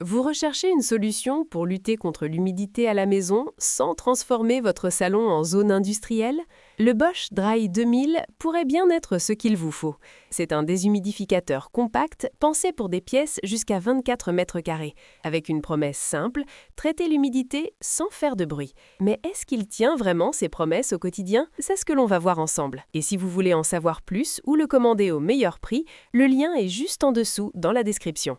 Vous recherchez une solution pour lutter contre l'humidité à la maison sans transformer votre salon en zone industrielle? Le Bosch Dry 2000 pourrait bien être ce qu'il vous faut. C'est un déshumidificateur compact pensé pour des pièces jusqu'à 24 mètres carrés, avec une promesse simple, traiter l'humidité sans faire de bruit. Mais est-ce qu'il tient vraiment ses promesses au quotidien? C'est ce que l'on va voir ensemble. Et si vous voulez en savoir plus ou le commander au meilleur prix, le lien est juste en dessous dans la description.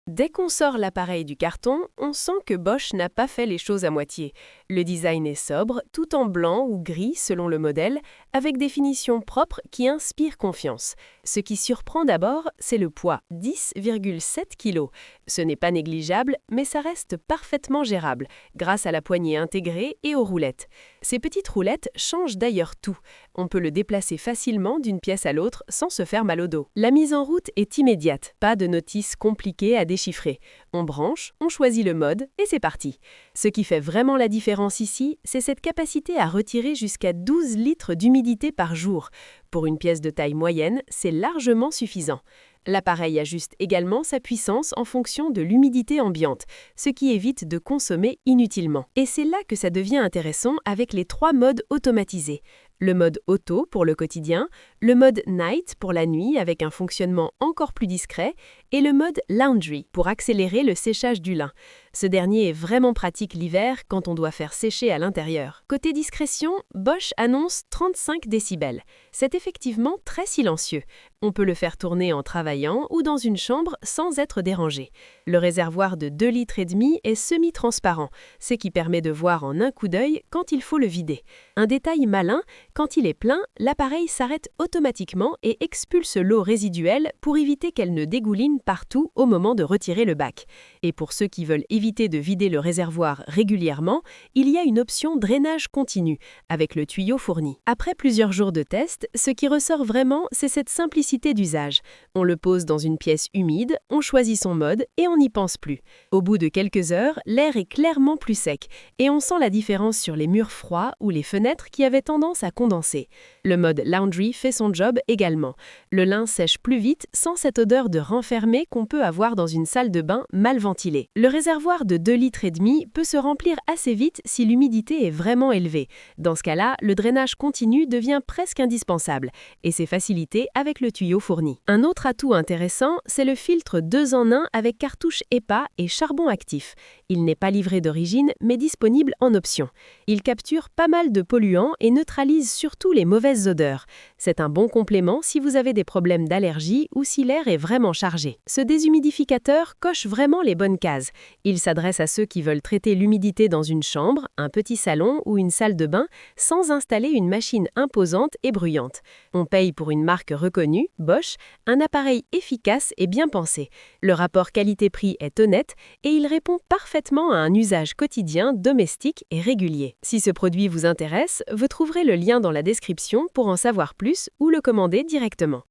Dès qu'on sort l'appareil du carton, on sent que Bosch n'a pas fait les choses à moitié. Le design est sobre, tout en blanc ou gris selon le modèle, avec des finitions propres qui inspirent confiance. Ce qui surprend d'abord, c'est le poids, 10,7 kg. Ce n'est pas négligeable, mais ça reste parfaitement gérable, grâce à la poignée intégrée et aux roulettes. Ces petites roulettes changent d'ailleurs tout. On peut le déplacer facilement d'une pièce à l'autre sans se faire mal au dos. La mise en route est immédiate, pas de notices compliquées à déchiffrer. On branche, on choisit le mode et c'est parti. Ce qui fait vraiment la différence ici, c'est cette capacité à retirer jusqu'à 12 litres d'humidité par jour. Pour une pièce de taille moyenne, c'est largement suffisant. L'appareil ajuste également sa puissance en fonction de l'humidité ambiante, ce qui évite de consommer inutilement. Et c'est là que ça devient intéressant avec les 3 modes automatisés. Le mode auto pour le quotidien, le mode night pour la nuit avec un fonctionnement encore plus discret et le mode laundry pour accélérer le séchage du lin. Ce dernier est vraiment pratique l'hiver quand on doit faire sécher à l'intérieur. Côté discrétion, Bosch annonce 35 décibels. C'est effectivement très silencieux. On peut le faire tourner en travaillant ou dans une chambre sans être dérangé. Le réservoir de 2,5 litres est semi-transparent, ce qui permet de voir en un coup d'œil quand il faut le vider. Un détail malin, quand il est plein, l'appareil s'arrête automatiquement et expulse l'eau résiduelle pour éviter qu'elle ne dégouline partout au moment de retirer le bac. Et pour ceux qui veulent éviter de vider le réservoir régulièrement, il y a une option drainage continu, avec le tuyau fourni. Après plusieurs jours de test, ce qui ressort vraiment, c'est cette simplicité d'usage. On le pose dans une pièce humide, on choisit son mode et on n'y pense plus. Au bout de quelques heures, l'air est clairement plus sec et on sent la différence sur les murs froids ou les fenêtres qui avaient tendance à condenser. Le mode laundry fait son job également. Le lin sèche plus vite sans cette odeur de renfermé qu'on peut avoir dans une salle de bain mal ventilée. Le réservoir de 2,5 litres peut se remplir assez vite si l'humidité est vraiment élevée. Dans ce cas-là, le drainage continu devient presque indispensable et c'est facilité avec le tuyau fourni. Un autre atout intéressant, c'est le filtre 2 en 1 avec cartouche EPA et charbon actif. Il n'est pas livré d'origine mais disponible en option. Il capture pas mal de polluants et neutralise surtout les mauvaises odeurs. C'est un bon complément si vous avez des problèmes d'allergie ou si l'air est vraiment chargé. Ce déshumidificateur coche vraiment les bonnes cases. Il s'adresse à ceux qui veulent traiter l'humidité dans une chambre, un petit salon ou une salle de bain sans installer une machine imposante et bruyante. On paye pour une marque reconnue, Bosch, un appareil efficace et bien pensé. Le rapport qualité-prix est honnête et il répond parfaitement à un usage quotidien, domestique et régulier. Si ce produit vous intéresse, vous trouverez le lien dans la description pour en savoir plus ou le commander directement.